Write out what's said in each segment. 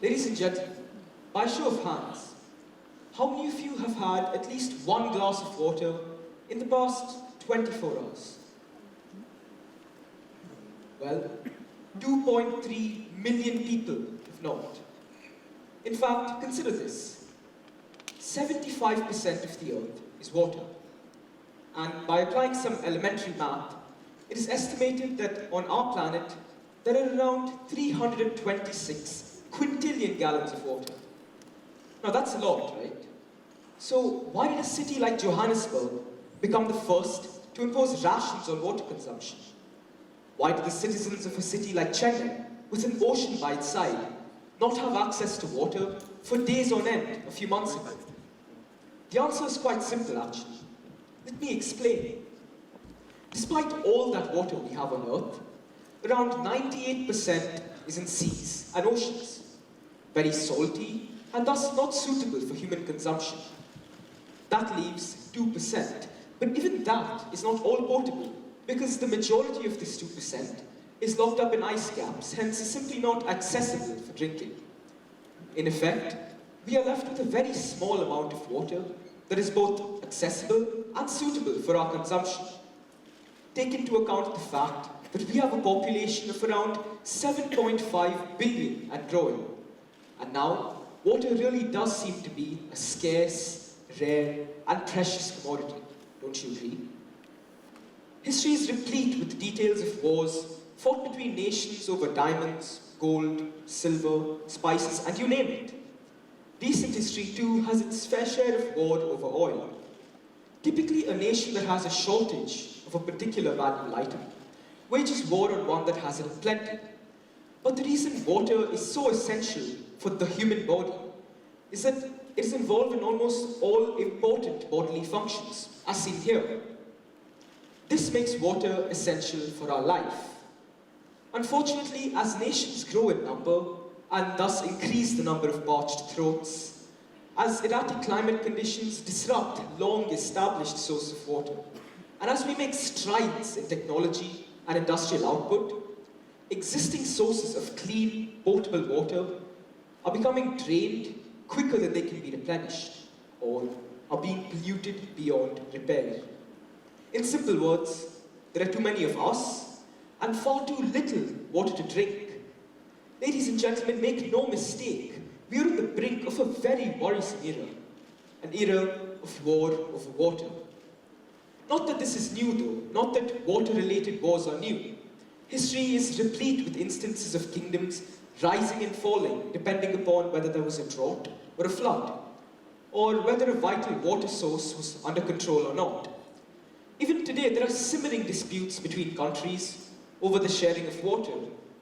Ladies and gentlemen, by show of hands, how many of you have had at least one glass of water in the past 24 hours? Well, 2.3 million people have not. In fact, consider this. 75% of the earth is water. And by applying some elementary math, it is estimated that on our planet, there are around 326 quintillion gallons of water. Now that's a lot, right? So why did a city like Johannesburg become the first to impose rations on water consumption? Why did the citizens of a city like Chennai, with an ocean by its side, not have access to water for days on end a few months ago? The answer is quite simple, actually. Let me explain. Despite all that water we have on Earth, around 98% is in seas and oceans, very salty and thus not suitable for human consumption. That leaves 2%, but even that is not all potable, because the majority of this 2% is locked up in ice caps, hence is simply not accessible for drinking. In effect, we are left with a very small amount of water that is both accessible and suitable for our consumption. Take into account the fact that we have a population of around 7.5 billion and growing. And now, water really does seem to be a scarce, rare, and precious commodity. Don't you agree? History is replete with the details of wars fought between nations over diamonds, gold, silver, spices, and you name it. Recent history too has its fair share of war over oil. Typically, a nation that has a shortage of a particular valuable item wages war on one that has it in plenty. But the reason water is so essential for the human body is that it is involved in almost all important bodily functions, as seen here. This makes water essential for our life. Unfortunately, as nations grow in number, and thus increase the number of parched throats, as erratic climate conditions disrupt long-established sources of water, and as we make strides in technology and industrial output, existing sources of clean, potable water are becoming drained quicker than they can be replenished, or are being polluted beyond repair. In simple words, there are too many of us, and far too little water to drink. Ladies and gentlemen, make no mistake, we are on the brink of a very worrisome era, an era of war over water. Not that this is new though, not that water-related wars are new. History is replete with instances of kingdoms rising and falling depending upon whether there was a drought or a flood, or whether a vital water source was under control or not. Even today, there are simmering disputes between countries over the sharing of water,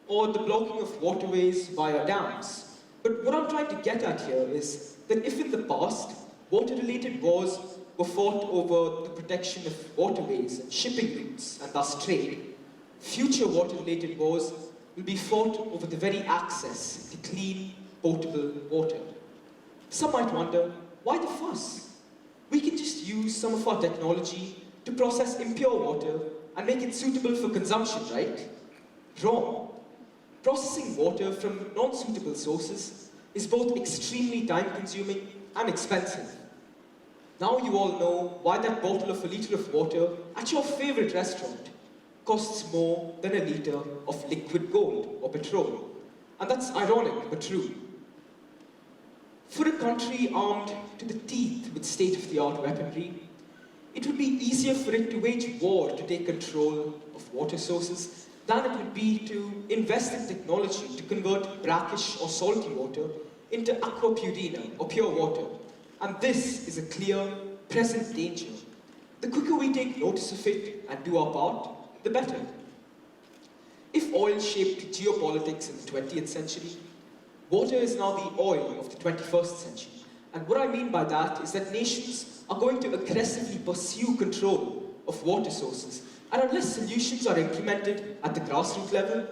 or the blocking of waterways via dams. But what I'm trying to get at here is that if in the past, water-related wars were fought over the protection of waterways and shipping routes, and thus trade, future water-related wars will be fought over the very access to clean, potable water. Some might wonder, why the fuss? We can just use some of our technology to process impure water and make it suitable for consumption, right? Wrong. Processing water from non-suitable sources is both extremely time-consuming and expensive. Now you all know why that bottle of a litre of water at your favourite restaurant costs more than a litre of liquid gold or petrol. And that's ironic, but true. For a country armed to the teeth with state-of-the-art weaponry, it would be easier for it to wage war to take control of water sources than it would be to invest in technology to convert brackish or salty water into aqua purina, or pure water. And this is a clear, present danger. The quicker we take notice of it and do our part, the better. If oil shaped geopolitics in the 20th century, water is now the oil of the 21st century. And what I mean by that is that nations are going to aggressively pursue control of water sources. And unless solutions are implemented at the grassroots level,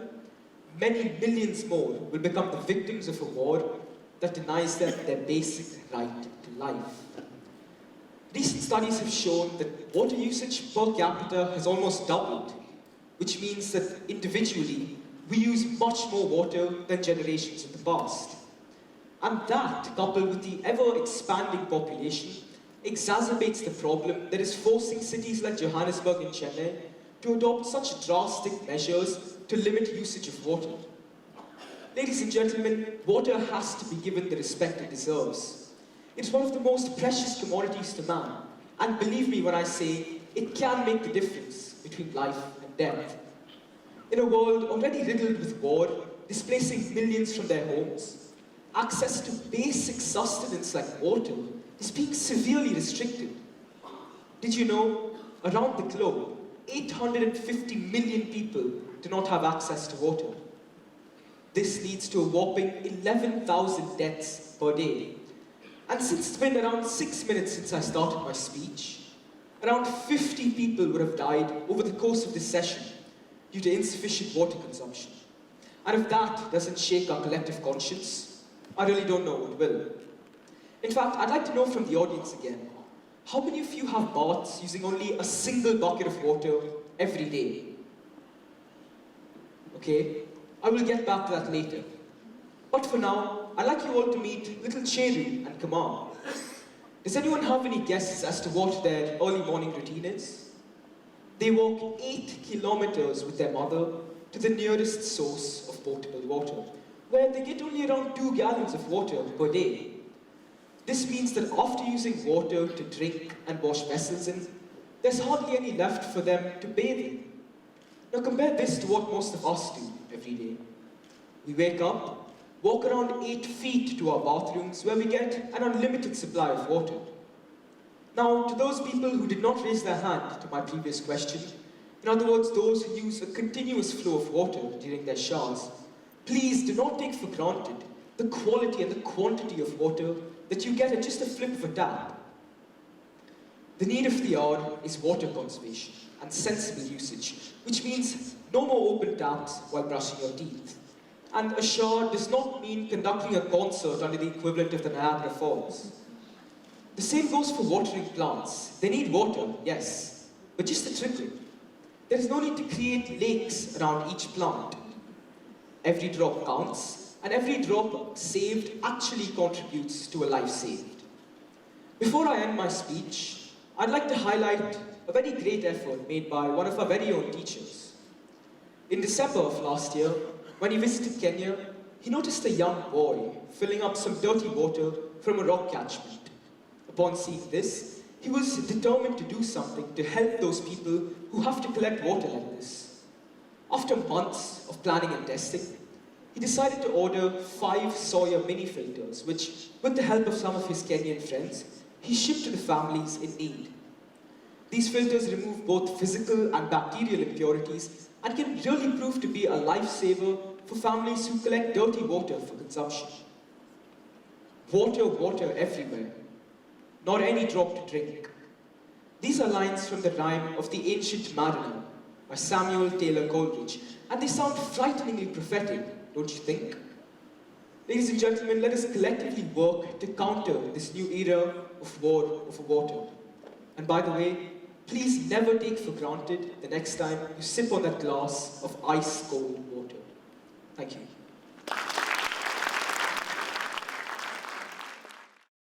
many millions more will become the victims of a war that denies them their basic right to life. Recent studies have shown that water usage per capita has almost doubled, which means that individually, we use much more water than generations in the past. And that, coupled with the ever-expanding population, exacerbates the problem that is forcing cities like Johannesburg and Chennai to adopt such drastic measures to limit usage of water. Ladies and gentlemen, water has to be given the respect it deserves. It's one of the most precious commodities to man, and believe me when I say it can make the difference between life and death. In a world already riddled with war, displacing millions from their homes, access to basic sustenance like water is being severely restricted. Did you know, around the globe, 850 million people do not have access to water. This leads to a whopping 11,000 deaths per day. And since it's been around 6 minutes since I started my speech, around 50 people would have died over the course of this session due to insufficient water consumption. And if that doesn't shake our collective conscience, I really don't know what will. In fact, I'd like to know from the audience again, how many of you have baths using only a single bucket of water every day? Okay, I will get back to that later. But for now, I'd like you all to meet little Cheru and Kamal. Does anyone have any guesses as to what their early morning routine is? They walk 8 kilometers with their mother to the nearest source of potable water, where they get only around 2 gallons of water per day. This means that after using water to drink and wash vessels in, there's hardly any left for them to bathe in. Now compare this to what most of us do every day. We wake up, walk around 8 feet to our bathrooms where we get an unlimited supply of water. Now, to those people who did not raise their hand to my previous question, in other words, those who use a continuous flow of water during their showers, please do not take for granted the quality and the quantity of water that you get at just a flip of a tap. The need of the hour is water conservation and sensible usage, which means no more open taps while brushing your teeth. And a shower does not mean conducting a concert under the equivalent of the Niagara Falls. The same goes for watering plants. They need water, yes, but just a trickle. There is no need to create lakes around each plant. Every drop counts, and every drop saved actually contributes to a life saved. Before I end my speech, I'd like to highlight a very great effort made by one of our very own teachers. In December of last year, when he visited Kenya, he noticed a young boy filling up some dirty water from a rock catchment. Upon seeing this, he was determined to do something to help those people who have to collect water like this. After months of planning and testing, he decided to order 5 Sawyer mini filters, which, with the help of some of his Kenyan friends, he shipped to the families in need. These filters remove both physical and bacterial impurities and can really prove to be a lifesaver for families who collect dirty water for consumption. Water, water everywhere. Not any drop to drink. These are lines from the rhyme of The Ancient Mariner by Samuel Taylor Coleridge, and they sound frighteningly prophetic, don't you think? Ladies and gentlemen, let us collectively work to counter this new era of war over water. And by the way, please never take for granted the next time you sip on that glass of ice-cold water. Thank you.